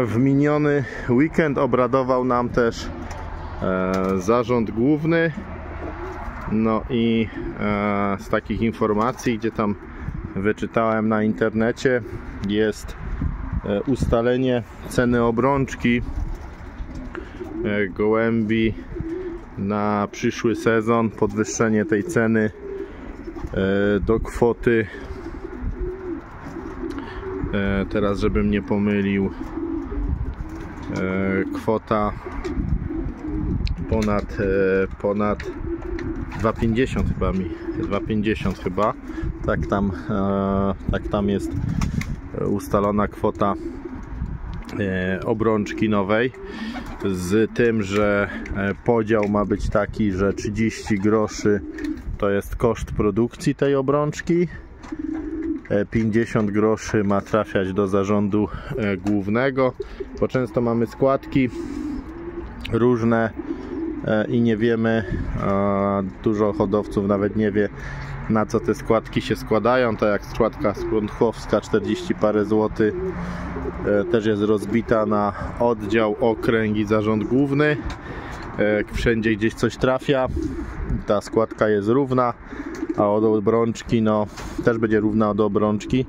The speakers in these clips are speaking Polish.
W miniony weekend obradował nam też zarząd główny. No i z takich informacji, gdzie tam wyczytałem na internecie, jest ustalenie ceny obrączki gołębi na przyszły sezon, podwyższenie tej ceny do kwoty, teraz żebym nie pomylił, kwota ponad 2,50 chyba 2,50 chyba, tak tam jest ustalona kwota obrączki nowej, z tym, że podział ma być taki, że 30 groszy to jest koszt produkcji tej obrączki, 50 groszy ma trafiać do zarządu głównego, bo często mamy składki różne i nie wiemy, dużo hodowców nawet nie wie, na co te składki się składają. Tak jak składka skądchowska 40 parę złotych też jest rozbita na oddział, okręg i zarząd główny. Wszędzie gdzieś coś trafia, ta składka jest równa, a od obrączki no też będzie równa od obrączki.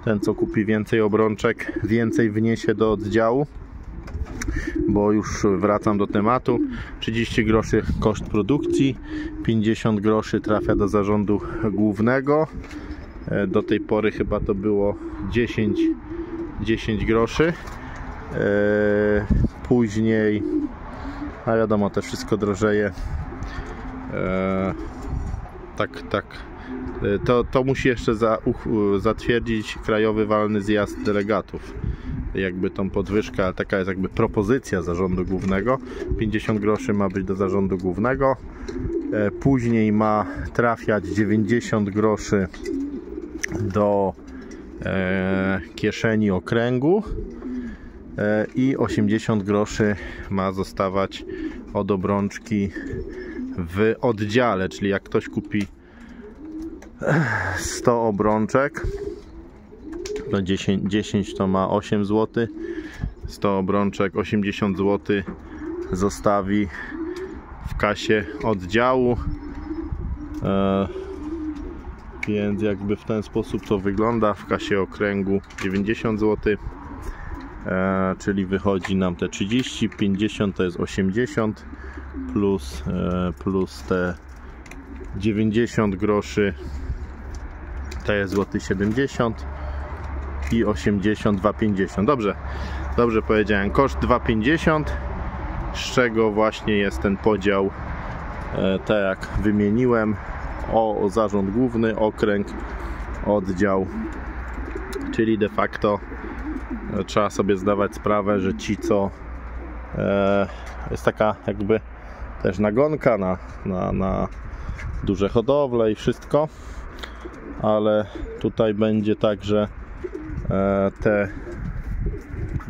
Ten, co kupi więcej obrączek, więcej wniesie do oddziału, bo już wracam do tematu. 30 groszy koszt produkcji, 50 groszy trafia do zarządu głównego. Do tej pory chyba to było 10 groszy. Później, a wiadomo, to wszystko drożeje. To musi jeszcze zatwierdzić Krajowy Walny Zjazd Delegatów, jakby tą podwyżkę, ale taka jest jakby propozycja zarządu głównego. 50 groszy ma być do zarządu głównego, później ma trafiać 90 groszy do kieszeni okręgu i 80 groszy ma zostawać od obrączki w oddziale, czyli jak ktoś kupi 100 obrączek, no 10 to ma 8 zł, 100 obrączek 80 zł zostawi w kasie oddziału, więc jakby w ten sposób to wygląda. W kasie okręgu 90 zł, czyli wychodzi nam te 30, 50 to jest 80 plus te 90 groszy to jest złoty 70 i 80 2,50. Dobrze powiedziałem, koszt 2,50, z czego właśnie jest ten podział, tak jak wymieniłem, o zarząd główny, okręg, oddział, czyli de facto trzeba sobie zdawać sprawę, że ci, co jest taka jakby też nagonka na duże hodowle i wszystko, ale tutaj będzie tak, że te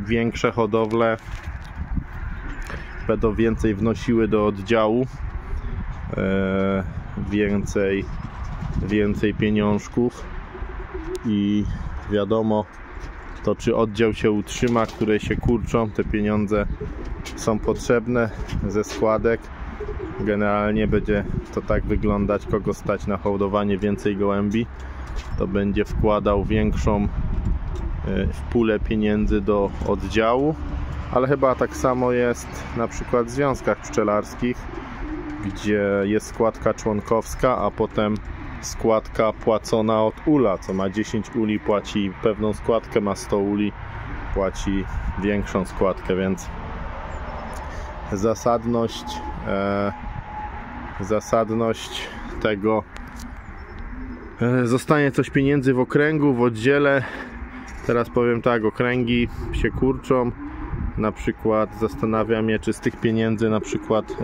większe hodowle będą więcej wnosiły do oddziału, więcej pieniążków i wiadomo, to czy oddział się utrzyma, które się kurczą, te pieniądze są potrzebne ze składek. Generalnie będzie to tak wyglądać, kogo stać na hodowanie więcej gołębi, to będzie wkładał większą w pulę pieniędzy do oddziału, ale chyba tak samo jest na przykład w związkach pszczelarskich, gdzie jest składka członkowska, a potem składka płacona od ula, co ma 10 uli płaci pewną składkę, ma 100 uli płaci większą składkę, więc zasadność tego, zostanie coś pieniędzy w okręgu, w oddziele. Teraz powiem tak, okręgi się kurczą, na przykład zastanawiam się, czy z tych pieniędzy na przykład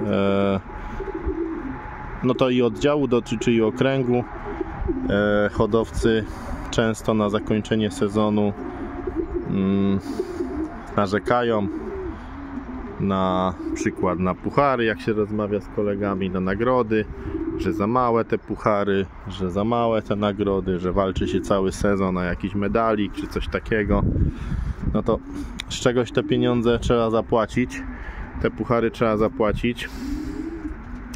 no to i oddziału dotyczy, i okręgu, hodowcy często na zakończenie sezonu narzekają na przykład na puchary, jak się rozmawia z kolegami, na nagrody, że za małe te puchary, że za małe te nagrody, że walczy się cały sezon na jakiś medalik czy coś takiego. No to z czegoś te pieniądze trzeba zapłacić, te puchary trzeba zapłacić,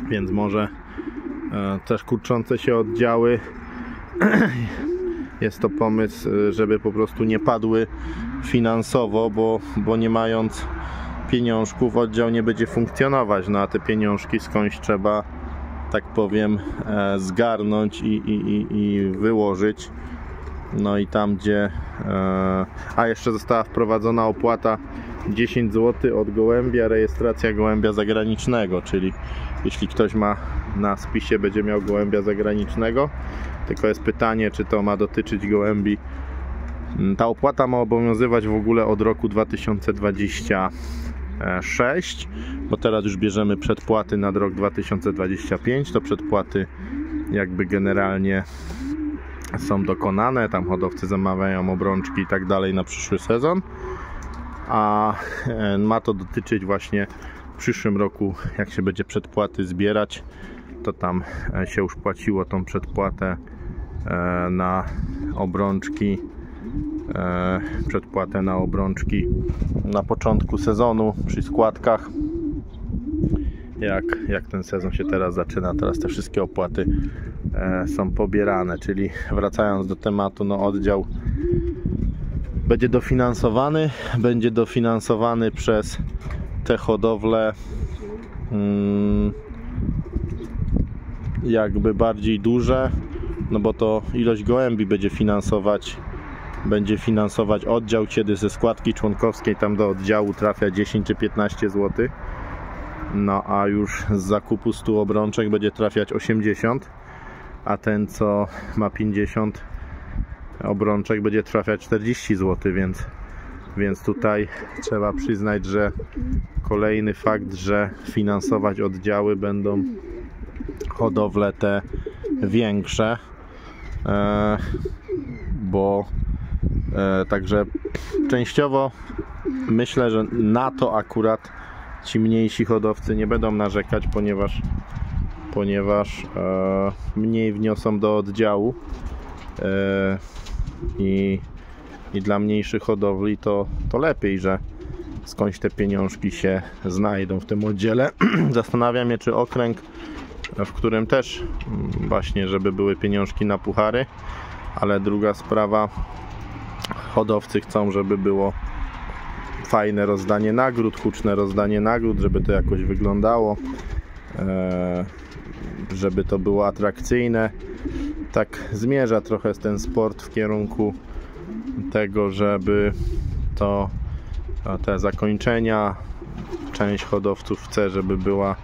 więc może też kurczące się oddziały jest to pomysł, żeby po prostu nie padły finansowo, bo nie mając pieniążków oddział nie będzie funkcjonować, no a te pieniążki skądś trzeba, tak powiem, zgarnąć i wyłożyć. No i tam gdzie jeszcze została wprowadzona opłata 10 zł od gołębia, rejestracja gołębia zagranicznego, czyli jeśli ktoś ma na spisie, będzie miał gołębia zagranicznego, tylko jest pytanie, czy to ma dotyczyć gołębi. Ta opłata ma obowiązywać w ogóle od roku 2026, bo teraz już bierzemy przedpłaty na rok 2025, to przedpłaty jakby generalnie są dokonane, tam hodowcy zamawiają obrączki i tak dalej na przyszły sezon, a ma to dotyczyć właśnie w przyszłym roku, jak się będzie przedpłaty zbierać, to tam się już płaciło tą przedpłatę na obrączki, na początku sezonu przy składkach. Jak ten sezon się teraz zaczyna, teraz te wszystkie opłaty są pobierane, czyli wracając do tematu, no oddział będzie dofinansowany przez te hodowle jakby bardziej duże, no bo to ilość gołębi będzie finansować oddział, kiedy ze składki członkowskiej tam do oddziału trafia 10 czy 15 zł, no a już z zakupu 100 obrączek będzie trafiać 80, a ten co ma 50 obrączek będzie trafiać 40 zł, więc tutaj trzeba przyznać, że kolejny fakt, że finansować oddziały będą hodowle te większe, bo także częściowo myślę, że na to akurat ci mniejsi hodowcy nie będą narzekać, ponieważ mniej wniosą do oddziału i dla mniejszych hodowli to lepiej, że skądś te pieniążki się znajdą w tym oddziale. Zastanawiam się, czy okręg, w którym też właśnie, żeby były pieniążki na puchary, ale druga sprawa, hodowcy chcą, żeby było fajne rozdanie nagród, huczne rozdanie nagród, żeby to jakoś wyglądało, żeby to było atrakcyjne. Tak zmierza trochę ten sport w kierunku tego, żeby te zakończenia, część hodowców chce, żeby była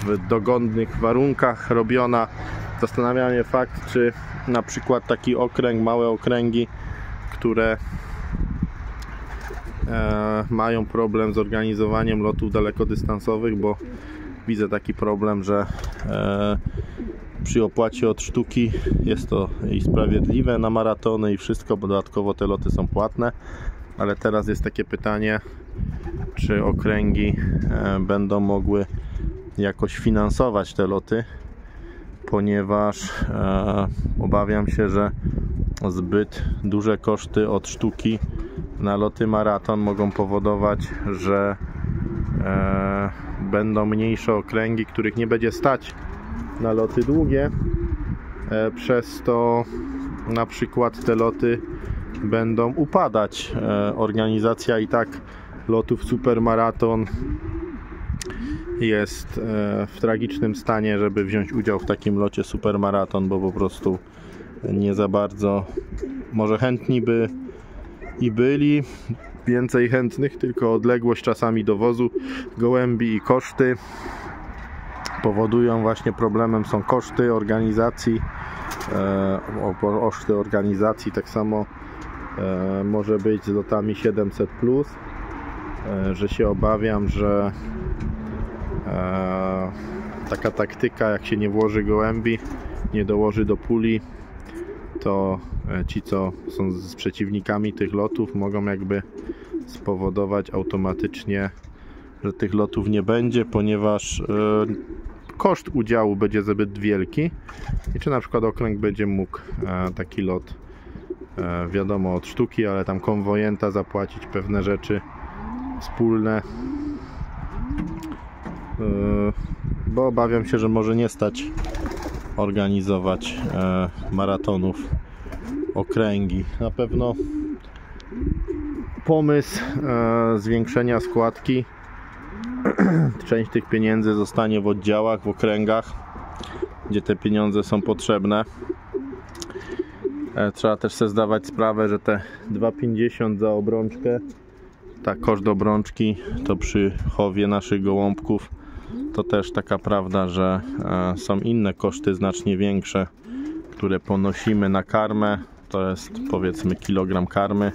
w dogodnych warunkach robiona. Zastanawia mnie fakt, czy na przykład taki okręg, małe okręgi, które mają problem z organizowaniem lotów dalekodystansowych, bo widzę taki problem, że przy opłacie od sztuki jest to i sprawiedliwe na maratony i wszystko, bo dodatkowo te loty są płatne, ale teraz jest takie pytanie, czy okręgi będą mogły jakoś finansować te loty, ponieważ obawiam się, że zbyt duże koszty od sztuki na loty maraton mogą powodować, że będą mniejsze okręgi, których nie będzie stać na loty długie, przez to na przykład te loty będą upadać. Organizacja i tak lotów supermaraton jest w tragicznym stanie, żeby wziąć udział w takim locie supermaraton, bo po prostu nie za bardzo, może chętni by i byli, więcej chętnych, tylko odległość czasami dowozu gołębi i koszty powodują, właśnie problemem są koszty organizacji, koszty organizacji. Tak samo może być z lotami 700+, że się obawiam, że taka taktyka, jak się nie włoży gołębi, nie dołoży do puli, to ci, co są z przeciwnikami tych lotów, mogą jakby spowodować automatycznie, że tych lotów nie będzie, ponieważ koszt udziału będzie zbyt wielki i czy na przykład okręg będzie mógł taki lot wiadomo od sztuki, ale tam konwojenta zapłacić, pewne rzeczy wspólne, bo obawiam się, że może nie stać organizować maratonów, okręgi. Na pewno pomysł zwiększenia składki, część tych pieniędzy zostanie w oddziałach, w okręgach, gdzie te pieniądze są potrzebne. Trzeba też sobie zdawać sprawę, że te 2,50 za obrączkę, ta koszt obrączki, to przy chowie naszych gołąbków to też taka prawda, że są inne koszty znacznie większe, które ponosimy na karmę. To jest powiedzmy kilogram karmy,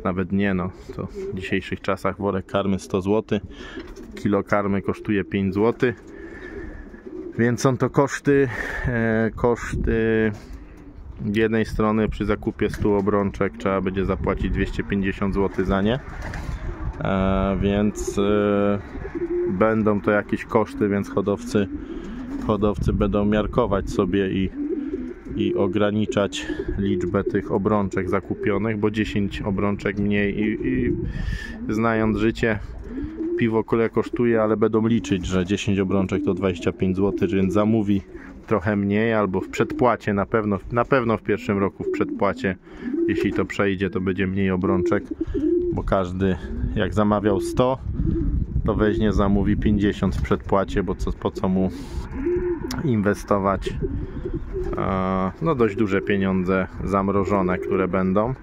nawet nie, no to w dzisiejszych czasach worek karmy 100 zł, kilo karmy kosztuje 5 zł, więc są to koszty z jednej strony przy zakupie 100 obrączek trzeba będzie zapłacić 250 zł za nie, więc będą to jakieś koszty, więc hodowcy będą miarkować sobie i ograniczać liczbę tych obrączek zakupionych, bo 10 obrączek mniej i znając życie, piwo kule kosztuje, ale będą liczyć, że 10 obrączek to 25 zł, więc zamówi trochę mniej, albo w przedpłacie, na pewno w pierwszym roku w przedpłacie, jeśli to przejdzie, to będzie mniej obrączek, bo każdy jak zamawiał 100, to weźmie, zamówi 50 w przedpłacie, bo po co mu inwestować no dość duże pieniądze zamrożone, które będą,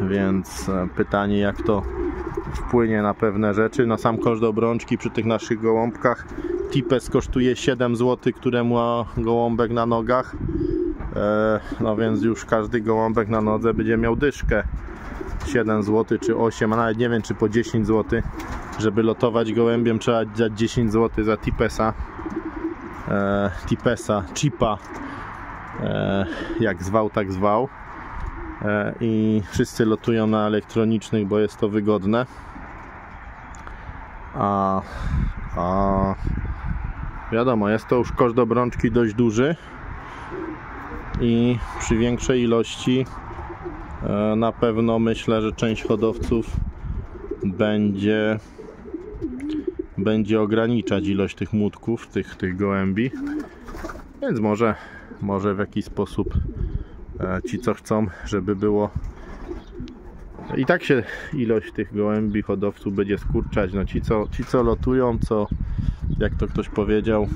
więc pytanie, jak to wpłynie na pewne rzeczy. No sam koszt obrączki przy tych naszych gołąbkach, tipes kosztuje 7 zł, które ma gołąbek na nogach, no więc już każdy gołąbek na nodze będzie miał dyszkę 7 zł czy 8, a nawet nie wiem czy po 10 zł. Żeby lotować gołębiem trzeba dać 10 zł za chipa, jak zwał tak zwał, i wszyscy lotują na elektronicznych, bo jest to wygodne, a wiadomo, jest to już koszt obrączki dość duży i przy większej ilości na pewno myślę, że część hodowców będzie ograniczać ilość tych młódków, tych gołębi, więc może w jakiś sposób ci, co chcą, żeby było i tak się ilość tych gołębi hodowców będzie skurczać. No ci co lotują, jak to ktoś powiedział,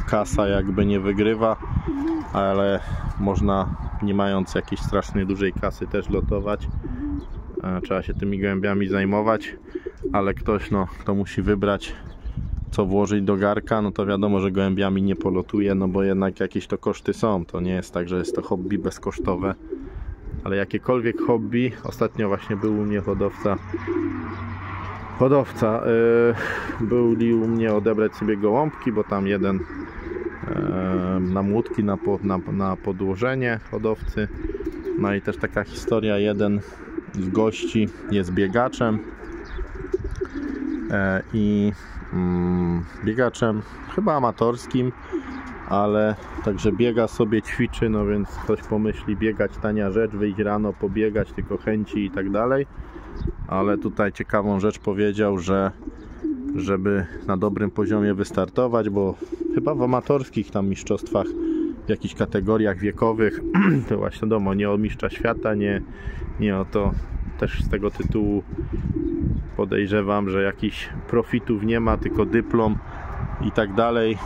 kasa jakby nie wygrywa, ale można, nie mając jakiejś strasznie dużej kasy, też lotować. Trzeba się tymi gołębiami zajmować, ale ktoś, kto musi wybrać, co włożyć do garka, no to wiadomo, że gołębiami nie polotuje, no bo jednak jakieś to koszty są. To nie jest tak, że jest to hobby bezkosztowe, ale jakiekolwiek hobby. Ostatnio właśnie był u mnie hodowca był u mnie odebrać sobie gołąbki, bo tam jeden na młódki, na podłożenie hodowcy. No i też taka historia, jeden z gości jest biegaczem i biegaczem chyba amatorskim, ale także biega sobie, ćwiczy, no więc ktoś pomyśli, biegać tania rzecz, wyjść rano, pobiegać, tylko chęci i tak dalej, ale tutaj ciekawą rzecz powiedział, że żeby na dobrym poziomie wystartować, bo chyba w amatorskich tam mistrzostwach, w jakichś kategoriach wiekowych, to właśnie wiadomo, nie o mistrza świata, nie o to, też z tego tytułu podejrzewam, że jakichś profitów nie ma, tylko dyplom i tak dalej,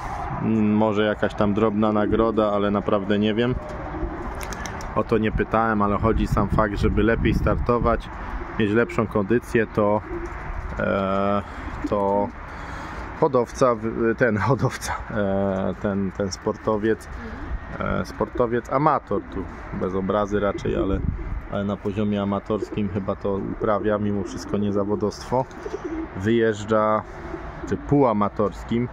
może jakaś tam drobna nagroda, ale naprawdę nie wiem, o to nie pytałem, ale chodzi sam fakt, żeby lepiej startować, mieć lepszą kondycję, to ten sportowiec amator, tu bez obrazy raczej, ale na poziomie amatorskim chyba to uprawia, mimo wszystko nie zawodowstwo, wyjeżdża, czy półamatorskim.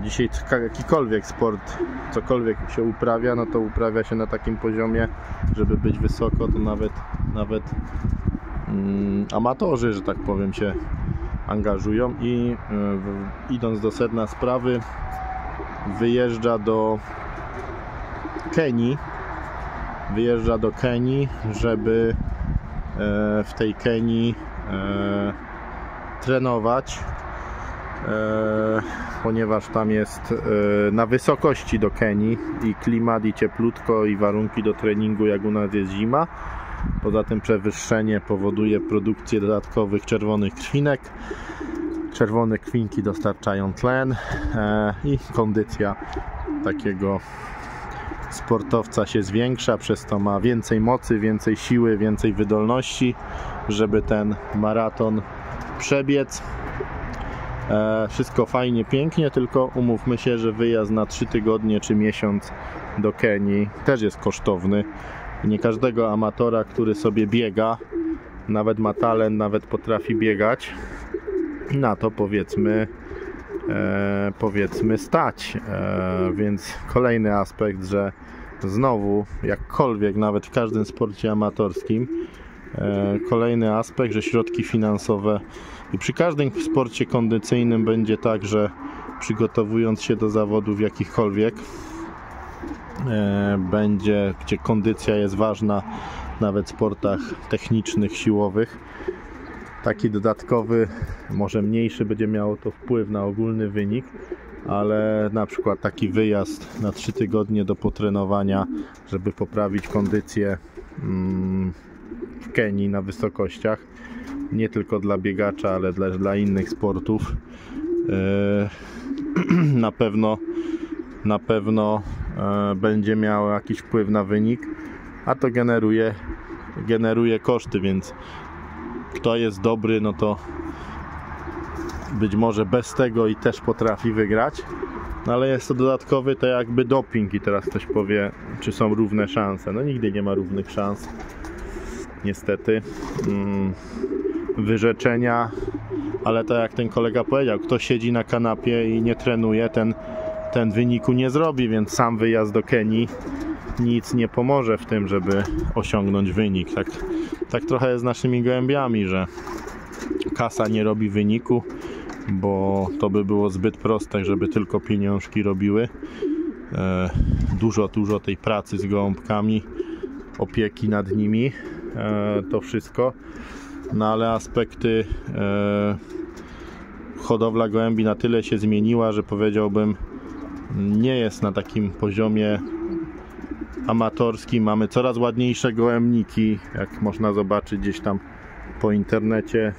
Dzisiaj jakikolwiek sport, cokolwiek się uprawia, no to uprawia się na takim poziomie, żeby być wysoko, to nawet amatorzy, że tak powiem, się angażują i idąc do sedna sprawy, wyjeżdża do Kenii. Wyjeżdża do Kenii, żeby w tej Kenii trenować, ponieważ tam jest na wysokości do Kenii i klimat, i cieplutko, i warunki do treningu, jak u nas jest zima. Poza tym przewyższenie powoduje produkcję dodatkowych czerwonych krwinek. Czerwone krwinki dostarczają tlen i kondycja takiego sportowca się zwiększa, przez to ma więcej mocy, więcej siły, więcej wydolności, żeby ten maraton przebiec. Wszystko fajnie, pięknie, tylko umówmy się, że wyjazd na 3 tygodnie czy miesiąc do Kenii też jest kosztowny. Nie każdego amatora, który sobie biega, nawet ma talent, nawet potrafi biegać, na to powiedzmy stać. Więc kolejny aspekt, że znowu, jakkolwiek, nawet w każdym sporcie amatorskim, kolejny aspekt, że środki finansowe, i przy każdym sporcie kondycyjnym będzie tak, że przygotowując się do zawodów jakichkolwiek, gdzie kondycja jest ważna, nawet w sportach technicznych, siłowych, taki dodatkowy, może mniejszy, będzie miało to wpływ na ogólny wynik, ale na przykład taki wyjazd na 3 tygodnie do potrenowania, żeby poprawić kondycję w Kenii na wysokościach, nie tylko dla biegacza, ale dla innych sportów, na pewno będzie miało jakiś wpływ na wynik, a to generuje koszty, więc kto jest dobry, no to być może bez tego i też potrafi wygrać, no ale jest to dodatkowy, to jakby doping. I teraz ktoś powie, czy są równe szanse. No nigdy nie ma równych szans, niestety. Wyrzeczenia, ale tak jak ten kolega powiedział, kto siedzi na kanapie i nie trenuje, ten wyniku nie zrobi, więc sam wyjazd do Kenii nic nie pomoże w tym, żeby osiągnąć wynik. Tak trochę jest z naszymi gołębiami, że kasa nie robi wyniku, bo to by było zbyt proste, żeby tylko pieniążki robiły. Dużo tej pracy z gołąbkami, opieki nad nimi, to wszystko. No ale aspekty hodowla gołębi na tyle się zmieniła, że powiedziałbym, nie jest na takim poziomie amatorskim. Mamy coraz ładniejsze gołębniki, jak można zobaczyć gdzieś tam po internecie,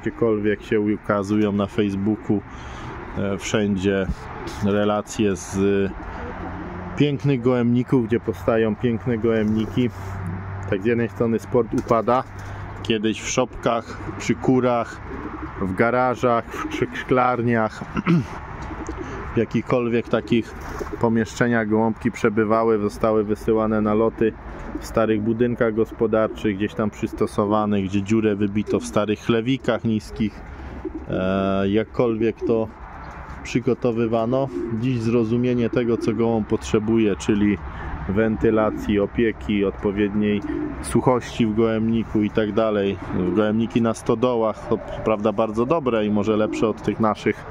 gdziekolwiek się ukazują, na Facebooku, wszędzie relacje z pięknych gołębników, gdzie powstają piękne gołębniki. Tak, z jednej strony sport upada. Kiedyś w szopkach, przy kurach, w garażach, w szklarniach, w jakichkolwiek takich pomieszczeniach gołąbki przebywały, zostały wysyłane na loty w starych budynkach gospodarczych, gdzieś tam przystosowanych, gdzie dziurę wybito w starych chlewikach niskich. Jakkolwiek to przygotowywano, dziś zrozumienie tego, co gołąb potrzebuje, czyli wentylacji, opieki, odpowiedniej suchości w gołębniku i tak dalej. Gołębniki na stodołach to prawda bardzo dobre i może lepsze od tych naszych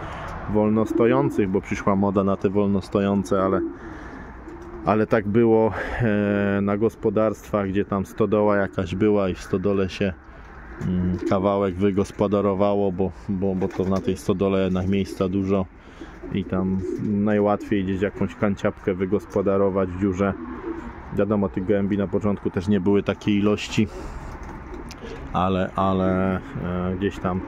wolnostojących, bo przyszła moda na te wolnostojące, ale tak było na gospodarstwach, gdzie tam stodoła jakaś była i w stodole się kawałek wygospodarowało, bo to na tej stodole jednak miejsca dużo i tam najłatwiej gdzieś jakąś kanciapkę wygospodarować w dziurze. Wiadomo, tych gołębi na początku też nie były takiej ilości, ale gdzieś tam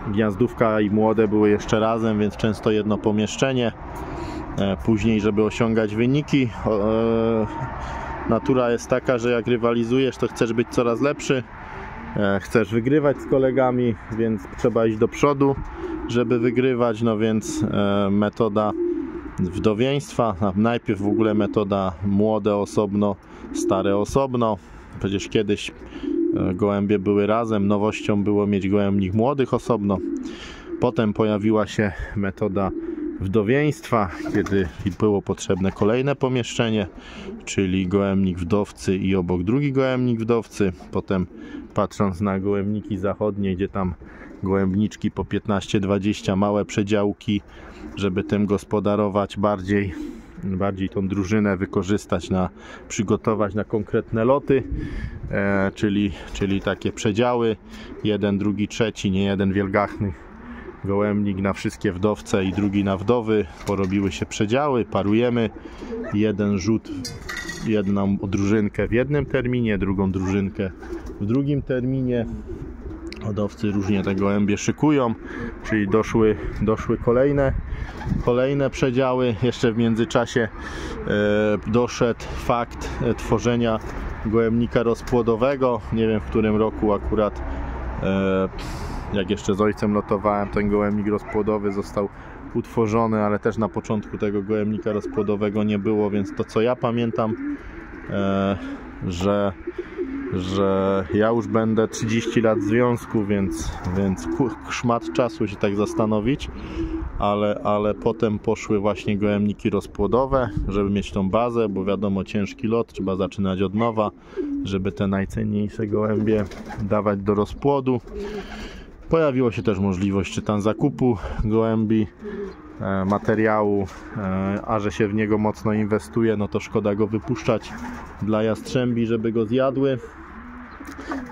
gniazdówka i młode były jeszcze razem, więc często jedno pomieszczenie. Później, żeby osiągać wyniki, natura jest taka, że jak rywalizujesz, to chcesz być coraz lepszy, chcesz wygrywać z kolegami, więc trzeba iść do przodu, żeby wygrywać. No więc metoda wdowieństwa, najpierw w ogóle metoda młode osobno, stare osobno. Przecież kiedyś gołębie były razem, nowością było mieć gołębnik młodych osobno. Potem pojawiła się metoda wdowieństwa, kiedy było potrzebne kolejne pomieszczenie, czyli gołębnik wdowcy i obok drugi gołębnik wdowcy. Potem, patrząc na gołębniki zachodnie, gdzie tam gołębniczki po 15-20, małe przedziałki, żeby tym gospodarować bardziej. bardziej tą drużynę wykorzystać, przygotować na konkretne loty, czyli takie przedziały, jeden, drugi, trzeci, nie jeden wielgachny gołębnik na wszystkie wdowce i drugi na wdowy, porobiły się przedziały, parujemy, jeden rzut, jedną drużynkę w jednym terminie, drugą drużynkę w drugim terminie. Hodowcy różnie te gołębie szykują, czyli doszły kolejne przedziały. Jeszcze w międzyczasie doszedł fakt tworzenia gołębnika rozpłodowego. Nie wiem, w którym roku akurat, jak jeszcze z ojcem lotowałem, ten gołębnik rozpłodowy został utworzony, ale też na początku tego gołębnika rozpłodowego nie było, więc to, co ja pamiętam, że ja już będę 30 lat w związku, więc szmat czasu się tak zastanowić, ale potem poszły właśnie gołębniki rozpłodowe, żeby mieć tą bazę, bo wiadomo, ciężki lot, trzeba zaczynać od nowa, żeby te najcenniejsze gołębie dawać do rozpłodu. Pojawiła się też możliwość czy tam zakupu gołębi, materiału, a że się w niego mocno inwestuje, no to szkoda go wypuszczać dla jastrzębi, żeby go zjadły,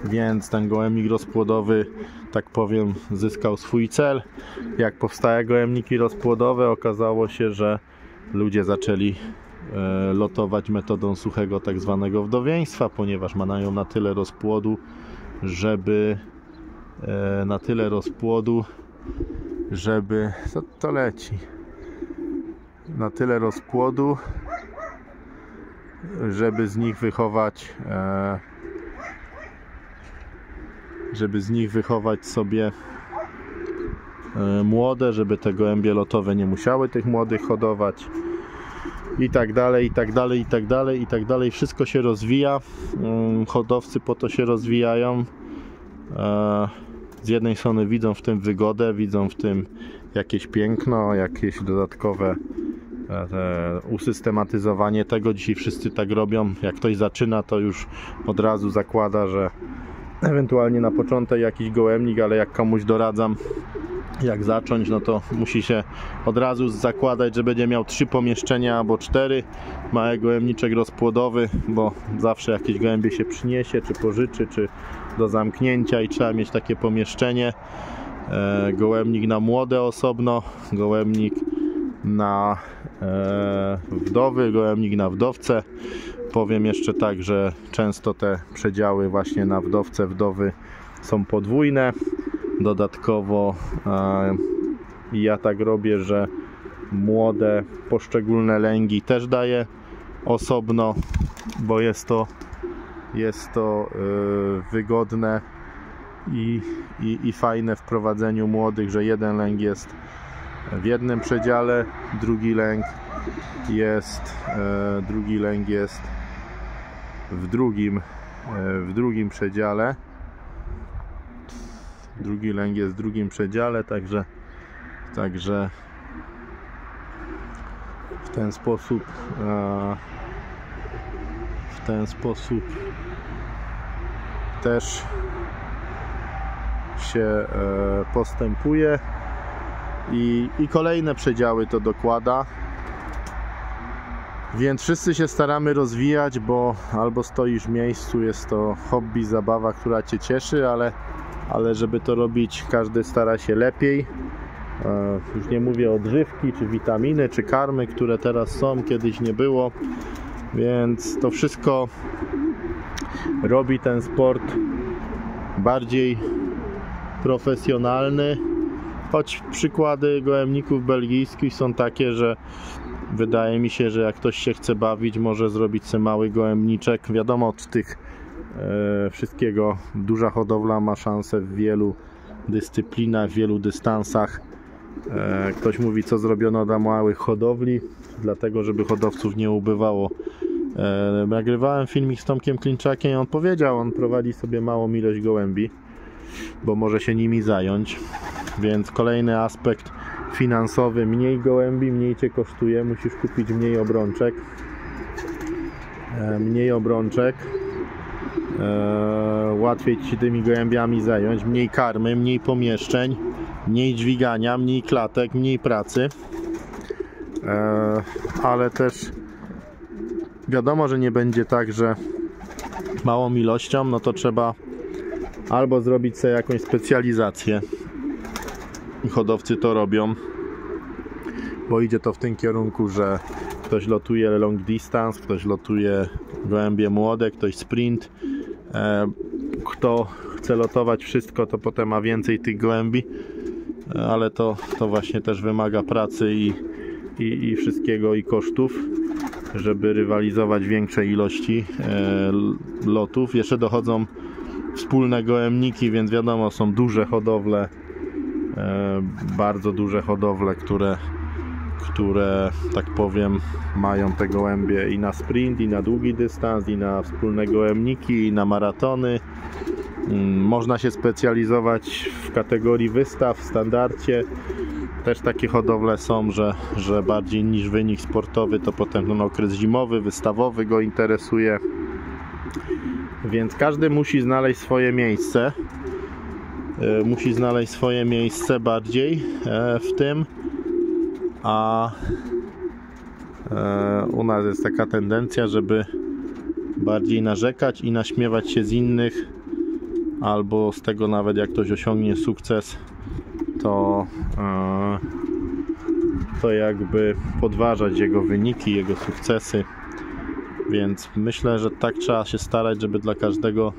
więc ten gołębnik rozpłodowy, tak powiem, zyskał swój cel. Jak powstały gołębniki rozpłodowe, okazało się, że ludzie zaczęli lotować metodą suchego tak zwanego wdowieństwa, ponieważ mają na tyle rozpłodu, żeby to leci na tyle rozpłodu, żeby z nich wychować sobie młode, żeby te gołębie lotowe nie musiały tych młodych hodować i tak dalej, i tak dalej, i tak dalej, i tak dalej. Wszystko się rozwija, hodowcy po to się rozwijają. Z jednej strony widzą w tym wygodę, widzą w tym jakieś piękno, jakieś dodatkowe usystematyzowanie tego. Dzisiaj wszyscy tak robią. Jak ktoś zaczyna, to już od razu zakłada, że ewentualnie na początek jakiś gołębnik, ale jak komuś doradzam, jak zacząć, no to musi się od razu zakładać, że będzie miał 3 pomieszczenia albo 4, mały gołębniczek rozpłodowy, bo zawsze jakieś gołębie się przyniesie, czy pożyczy, czy do zamknięcia i trzeba mieć takie pomieszczenie. Gołębnik na młode osobno, gołębnik na wdowy, gołębnik na wdowce. Powiem jeszcze tak, że często te przedziały właśnie na wdowce, wdowy są podwójne. Dodatkowo ja tak robię, że młode poszczególne lęgi też daję osobno, bo jest to wygodne i fajne w prowadzeniu młodych, że jeden lęg jest w jednym przedziale, drugi lęg jest w drugim przedziale. Drugi lęg jest w drugim przedziale, także w ten sposób też się postępuje i kolejne przedziały to dokłada. Więc wszyscy się staramy rozwijać, bo albo stoisz w miejscu, jest to hobby, zabawa, która Cię cieszy, ale żeby to robić, każdy stara się lepiej. Już nie mówię o odżywki, czy witaminy, czy karmy, które teraz są, kiedyś nie było. Więc to wszystko robi ten sport bardziej profesjonalny. Choć przykłady gołębników belgijskich są takie, że wydaje mi się, że jak ktoś się chce bawić, może zrobić sobie mały gołębniczek. Wiadomo, od tych wszystkiego duża hodowla ma szansę w wielu dyscyplinach, w wielu dystansach. Ktoś mówi, co zrobiono dla małych hodowli, dlatego żeby hodowców nie ubywało. Nagrywałem filmik z Tomkiem Klinczakiem i on powiedział, on prowadzi sobie małą ilość gołębi, bo może się nimi zająć. Więc kolejny aspekt finansowy, mniej gołębi, mniej Cię kosztuje, musisz kupić mniej obrączek, łatwiej Ci się tymi gołębiami zająć, mniej karmy, mniej pomieszczeń, mniej dźwigania, mniej klatek, mniej pracy. ale też wiadomo, że nie będzie tak, że małą ilością, no to trzeba albo zrobić sobie jakąś specjalizację. Hodowcy to robią, bo idzie to w tym kierunku, że ktoś lotuje long distance, ktoś lotuje gołębie młode, ktoś sprint. Kto chce lotować wszystko, to potem ma więcej tych gołębi, ale to właśnie też wymaga pracy i wszystkiego, i kosztów, żeby rywalizować większej ilości lotów. Jeszcze dochodzą wspólne gołębniki, więc wiadomo, są duże hodowle, bardzo duże hodowle, które tak powiem mają te gołębie i na sprint, i na długi dystans, i na wspólne gołębniki, i na maratony. Można się specjalizować w kategorii wystaw, w standardzie. Też takie hodowle są, że bardziej niż wynik sportowy to potem ten okres zimowy, wystawowy go interesuje. Więc każdy musi znaleźć swoje miejsce. Musi znaleźć swoje miejsce bardziej w tym. A u nas jest taka tendencja, żeby bardziej narzekać i naśmiewać się z innych, albo z tego nawet jak ktoś osiągnie sukces, to jakby podważać jego wyniki, jego sukcesy. Więc myślę, że tak trzeba się starać, żeby dla każdego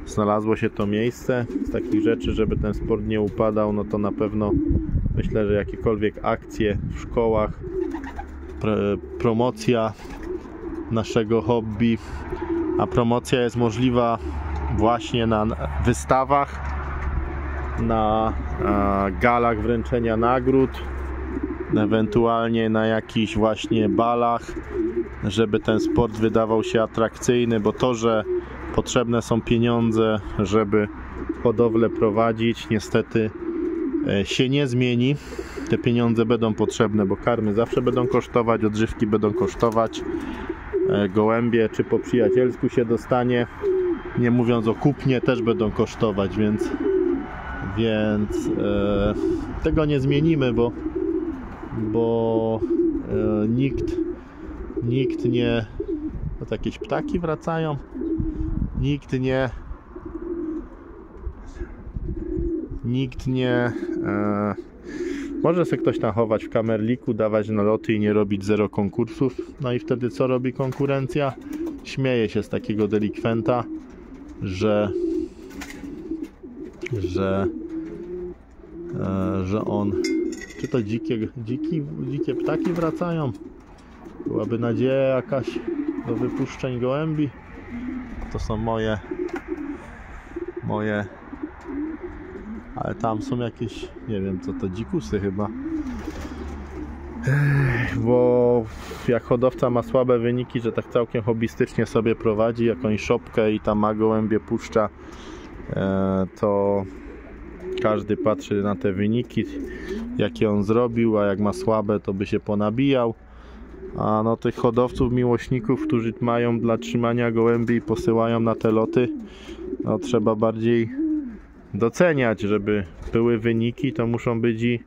znalazło się to miejsce. Z takich rzeczy, żeby ten sport nie upadał, no to na pewno myślę, że jakiekolwiek akcje w szkołach, promocja naszego hobby, a promocja jest możliwa właśnie na wystawach, na galach wręczenia nagród, ewentualnie na jakichś właśnie balach, żeby ten sport wydawał się atrakcyjny, bo to, że potrzebne są pieniądze, żeby hodowlę prowadzić, niestety się nie zmieni. Te pieniądze będą potrzebne, bo karmy zawsze będą kosztować, odżywki będą kosztować, gołębie czy po przyjacielsku się dostanie, nie mówiąc o kupnie, też będą kosztować, więc tego nie zmienimy, bo nikt nie... To jakieś ptaki wracają, nikt nie może sobie ktoś tam chować w kamerliku, dawać na loty i nie robić zero konkursów. No i wtedy co robi konkurencja? Śmieje się z takiego delikwenta, że on... Czy to dzikie ptaki wracają? Byłaby nadzieja jakaś do wypuszczeń gołębi. To są moje, ale tam są jakieś, nie wiem co to, dzikusy chyba. Bo jak hodowca ma słabe wyniki, że tak całkiem hobbystycznie sobie prowadzi jakąś szopkę i tam ma gołębie, puszcza, to każdy patrzy na te wyniki, jakie on zrobił, a jak ma słabe, to by się ponabijał. A no tych hodowców, miłośników, którzy mają dla trzymania gołębi i posyłają na te loty, no trzeba bardziej doceniać, żeby były wyniki, to muszą być i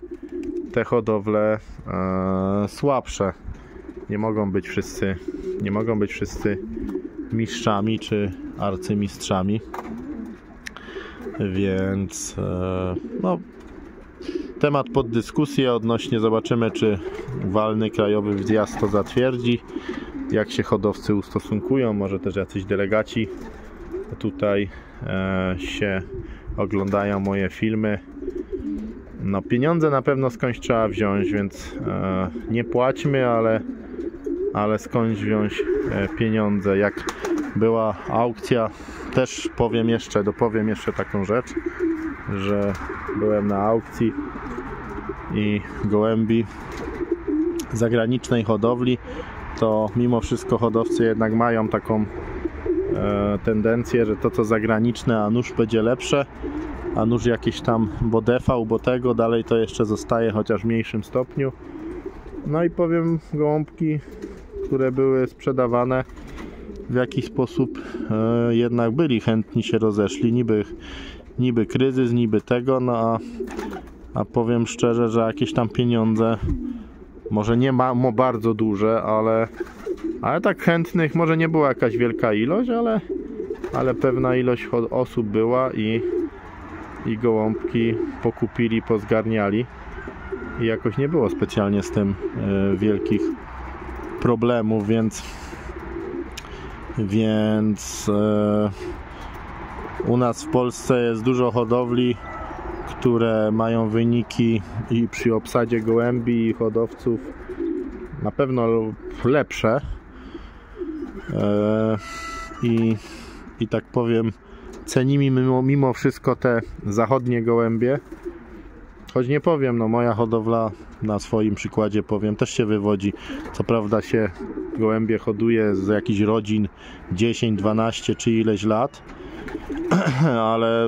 te hodowle słabsze. Nie mogą być wszyscy mistrzami czy arcymistrzami. Więc no, temat pod dyskusję odnośnie, zobaczymy, czy walny krajowy zjazd to zatwierdzi, jak się hodowcy ustosunkują, może też jacyś delegaci tutaj się oglądają moje filmy. No pieniądze na pewno skądś trzeba wziąć, więc nie płaćmy, ale skądś wziąć pieniądze. Jak była aukcja, też dopowiem jeszcze taką rzecz, że byłem na aukcji i gołębi zagranicznej hodowli, to mimo wszystko hodowcy jednak mają taką tendencję, że to co zagraniczne, a nóż będzie lepsze, a nóż jakieś tam bodefał, bo tego dalej to jeszcze zostaje, chociaż w mniejszym stopniu. No i powiem, gołąbki, które były sprzedawane, w jakiś sposób jednak byli chętni, się rozeszli, niby kryzys, niby tego, no a powiem szczerze, że jakieś tam pieniądze Może nie bardzo duże, ale tak chętnych może nie była jakaś wielka ilość, ale pewna ilość osób była i gołąbki pokupili, pozgarniali i jakoś nie było specjalnie z tym wielkich problemów, więc u nas w Polsce jest dużo hodowli, które mają wyniki i przy obsadzie gołębi i hodowców na pewno lepsze i tak powiem, cenimy mimo wszystko te zachodnie gołębie, choć nie powiem, no moja hodowla, na swoim przykładzie powiem, też się wywodzi, co prawda się gołębie hoduje z jakichś rodzin 10, 12 czy ileś lat,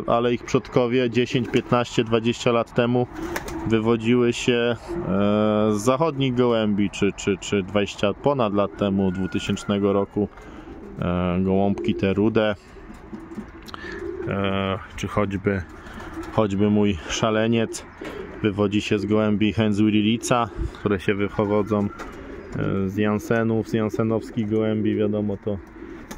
ale ich przodkowie 10, 15, 20 lat temu wywodziły się z zachodnich gołębi, czy 20 ponad lat temu, 2000 roku, gołąbki te rude, czy choćby mój szaleniec wywodzi się z gołębi Heinz-Willilica, które się wychodzą z Jansenów, z jansenowskich gołębi, wiadomo,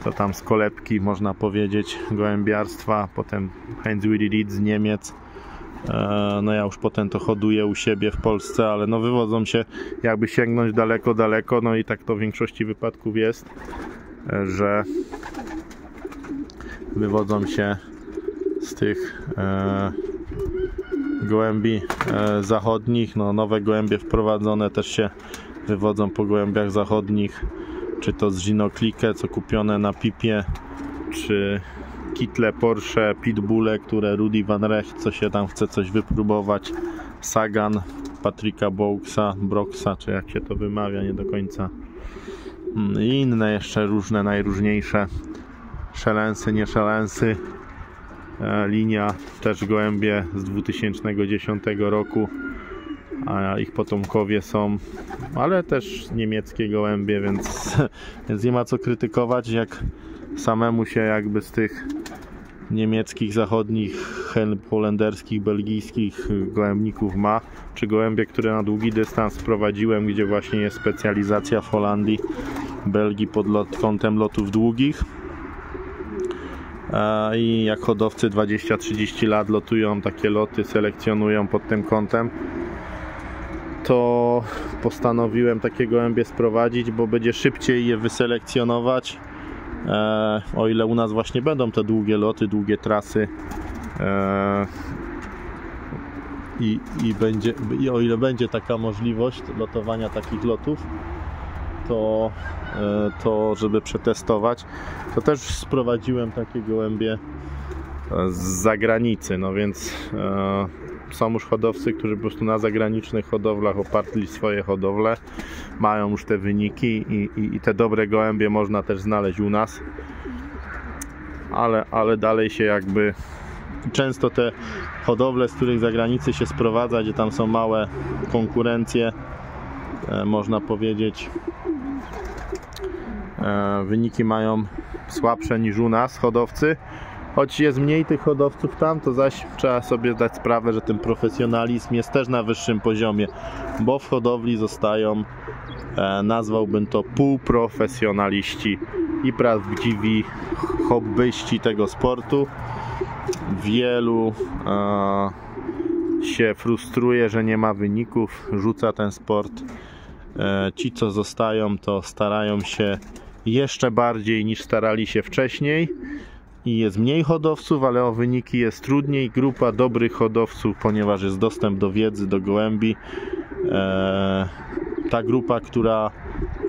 to tam z kolebki, można powiedzieć, gołębiarstwa, potem Heinz-Willilic z Niemiec. No ja już potem to hoduję u siebie w Polsce, ale no wywodzą się, jakby sięgnąć daleko, no i tak to w większości wypadków jest, że wywodzą się z tych gołębi zachodnich. No, nowe gołębie wprowadzone też się wywodzą po gołębiach zachodnich, czy to z Ginoclique, co kupione na Pipie, czy Kitle, Porsche, Pitbulle, które Rudy Van Recht, co się tam chce coś wypróbować, Sagan, Patricka Broxa, czy jak się to wymawia, nie do końca, i inne jeszcze różne, najróżniejsze szelensy, nie szelensy, linia też gołębie z 2010 roku, a ich potomkowie są, ale też niemieckie gołębie, więc nie ma co krytykować, jak samemu się jakby z tych niemieckich, zachodnich, holenderskich, belgijskich gołębników ma, czy gołębie, które na długi dystans prowadziłem, gdzie właśnie jest specjalizacja w Holandii, Belgii pod kątem lotów długich, i jak hodowcy 20-30 lat lotują takie loty, selekcjonują pod tym kątem, to postanowiłem takie gołębie sprowadzić, bo będzie szybciej je wyselekcjonować, o ile u nas właśnie będą te długie loty, długie trasy, i o ile będzie taka możliwość lotowania takich lotów, to żeby przetestować, to też sprowadziłem takie gołębie z zagranicy, no więc są już hodowcy, którzy po prostu na zagranicznych hodowlach oparli swoje hodowle, mają już te wyniki i te dobre gołębie można też znaleźć u nas, ale dalej się jakby często te hodowle, z których zagranicy się sprowadza, gdzie tam są małe konkurencje, można powiedzieć, wyniki mają słabsze niż u nas hodowcy, choć jest mniej tych hodowców tam, to zaś trzeba sobie zdać sprawę, że ten profesjonalizm jest też na wyższym poziomie, bo w hodowli zostają, nazwałbym to, półprofesjonaliści i prawdziwi hobbyści tego sportu. Wielu się frustruje, że nie ma wyników, rzuca ten sport. Ci, co zostają, to starają się jeszcze bardziej niż starali się wcześniej i jest mniej hodowców, ale o wyniki jest trudniej. Grupa dobrych hodowców, ponieważ jest dostęp do wiedzy, do gołębi, ta grupa, która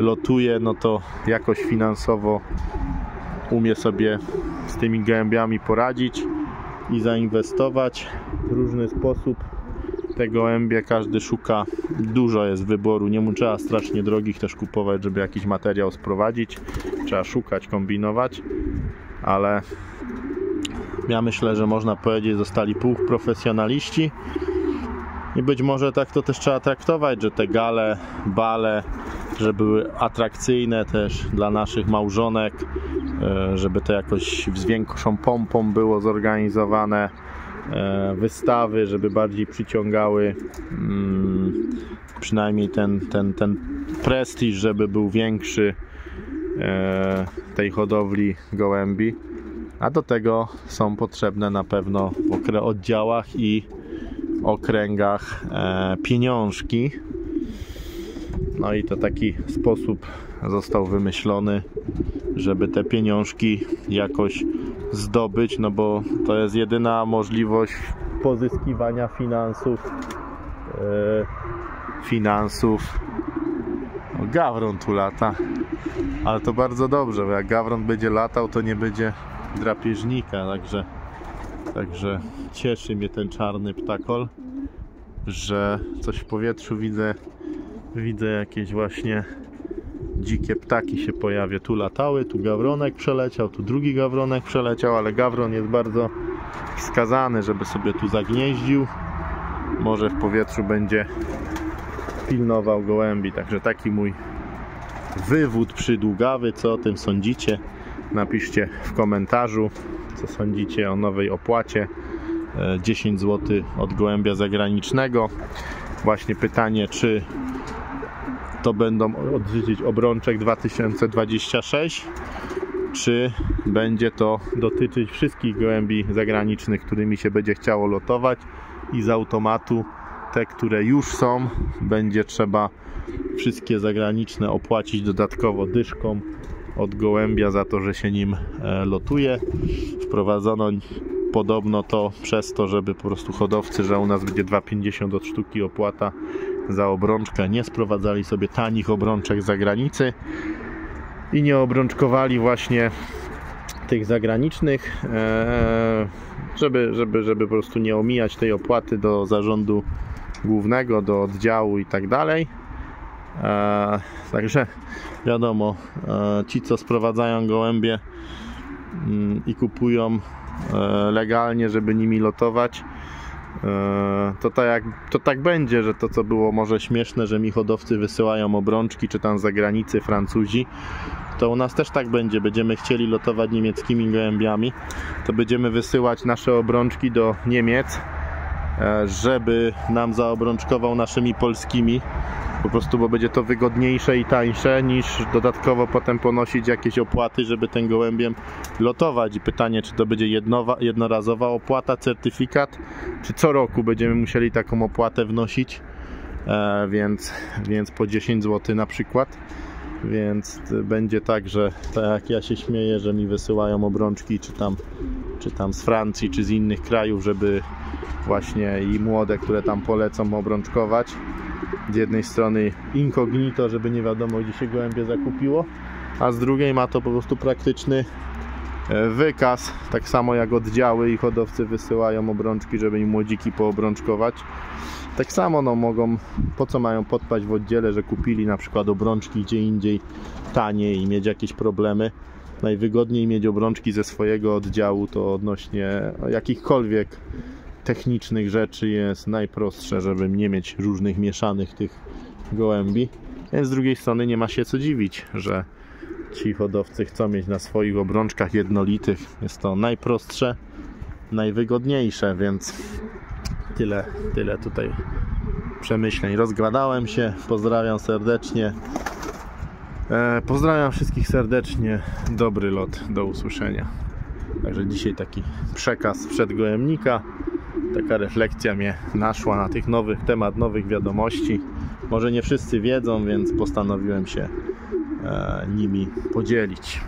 lotuje, no to jakoś finansowo umie sobie z tymi gołębiami poradzić i zainwestować w różny sposób. Te gołębie każdy szuka, dużo jest wyboru, nie mu trzeba strasznie drogich też kupować, żeby jakiś materiał sprowadzić, trzeba szukać, kombinować, ale ja myślę, że można powiedzieć, zostali półprofesjonaliści i być może tak to też trzeba traktować, że te gale, bale, żeby były atrakcyjne też dla naszych małżonek, żeby to jakoś z większą pompą było zorganizowane, wystawy, żeby bardziej przyciągały przynajmniej ten prestiż, żeby był większy tej hodowli gołębi. A do tego są potrzebne na pewno w oddziałach i okręgach pieniążki. No i to taki sposób został wymyślony, żeby te pieniążki jakoś zdobyć, no bo to jest jedyna możliwość pozyskiwania finansów. O, gawron tu lata, ale to bardzo dobrze, bo jak gawron będzie latał, to nie będzie drapieżnika, także cieszy mnie ten czarny ptakol, że coś w powietrzu widzę jakieś właśnie dzikie ptaki się pojawia. Tu latały, tu gawronek przeleciał, tu drugi gawronek przeleciał, ale gawron jest bardzo wskazany, żeby sobie tu zagnieździł. Może w powietrzu będzie pilnował gołębi. Także taki mój wywód przydługawy. Co o tym sądzicie? Napiszcie w komentarzu, co sądzicie o nowej opłacie 10 zł od gołębia zagranicznego. Właśnie pytanie, czy to będą odżyczyć obrączek 2026, czy będzie to dotyczyć wszystkich gołębi zagranicznych, którymi się będzie chciało lotować, i z automatu te, które już są, będzie trzeba wszystkie zagraniczne opłacić dodatkowo dyszką od gołębia za to, że się nim lotuje. Wprowadzono podobno to przez to, żeby po prostu hodowcy, że u nas będzie 2,50 od sztuki opłata za obrączkę, nie sprowadzali sobie tanich obrączek z zagranicy i nie obrączkowali właśnie tych zagranicznych, żeby po prostu nie omijać tej opłaty do zarządu głównego, do oddziału i tak dalej. Także wiadomo, ci, co sprowadzają gołębie i kupują legalnie, żeby nimi lotować, to tak będzie, że to, co było może śmieszne, że mi hodowcy wysyłają obrączki, czy tam z zagranicy Francuzi, to u nas też tak będzie. Będziemy chcieli lotować niemieckimi gołębiami, to będziemy wysyłać nasze obrączki do Niemiec, żeby nam zaobrączkował naszymi polskimi, po prostu, bo będzie to wygodniejsze i tańsze, niż dodatkowo potem ponosić jakieś opłaty, żeby tym gołębiem lotować. I pytanie, czy to będzie jednorazowa opłata, certyfikat, czy co roku będziemy musieli taką opłatę wnosić, więc po 10 zł na przykład. Więc będzie tak, że tak jak ja się śmieję, że mi wysyłają obrączki czy tam z Francji, czy z innych krajów, żeby właśnie i młode, które tam polecą, obrączkować. Z jednej strony incognito, żeby nie wiadomo, gdzie się gołębie zakupiło, a z drugiej ma to po prostu praktyczny wykaz, tak samo jak oddziały i hodowcy wysyłają obrączki, żeby im młodziki poobrączkować. Tak samo mogą, po co mają podpaść w oddziale, że kupili na przykład obrączki gdzie indziej taniej i mieć jakieś problemy. Najwygodniej mieć obrączki ze swojego oddziału, to odnośnie jakichkolwiek technicznych rzeczy jest najprostsze, żeby nie mieć różnych mieszanych tych gołębi. Więc z drugiej strony nie ma się co dziwić, że ci hodowcy chcą mieć na swoich obrączkach jednolitych. Jest to najprostsze, najwygodniejsze, więc tyle tutaj przemyśleń. Rozgadałem się, pozdrawiam serdecznie. Pozdrawiam wszystkich serdecznie, dobry lot, do usłyszenia. Także dzisiaj taki przekaz przedgołębnika, taka refleksja mnie naszła na tych temat nowych wiadomości. Może nie wszyscy wiedzą, więc postanowiłem się nimi podzielić.